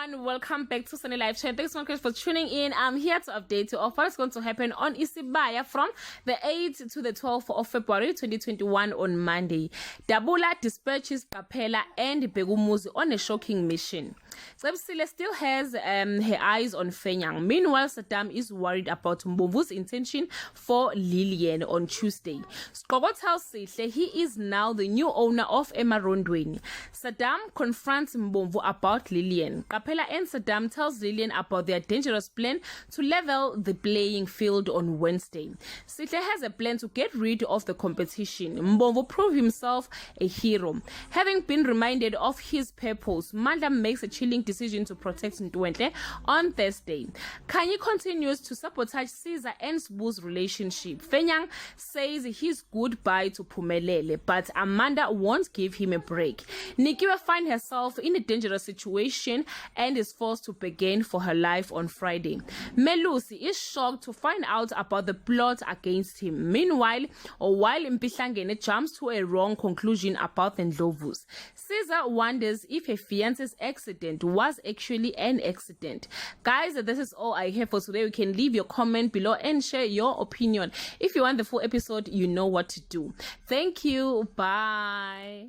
everyone, welcome back to Sunny Live Chat. Thanks so much for tuning in. I'm here to update you of what is going to happen on Isibaya from the 8th to the 12th of February 2021 on Monday. Dabula dispatches Kapela and Begumuzi on a shocking mission. Sebsile still has her eyes on Fenyang. Meanwhile, Saddam is worried about Mbomvu's intention for Lillian on Tuesday. Skoko tells Sihle he is now the new owner of Emarondweni. Saddam confronts Mbomvu about Lillian. Kapela and Saddam tells Lillian about their dangerous plan to level the playing field on Wednesday. Sihle has a plan to get rid of the competition. Mbomvu proved himself a hero. Having been reminded of his purpose, Mandla makes a chilling decision to protect Ntwentle on Thursday. Kanye continues to sabotage Caesar and Sbu's relationship. Fenyang says his goodbye to Pumelele, but Amanda won't give him a break. Nikiwe finds herself in a dangerous situation and is forced to begin for her life on Friday. Melusi is shocked to find out about the plot against him. Meanwhile, while Mpihlangene jumps to a wrong conclusion about the Ndlovus, Caesar wonders if her fiance's accident was actually an accident. Guys, this is all I have for today. You can leave your comment below and share your opinion. If you want the full episode, you know what to do. Thank you. Bye.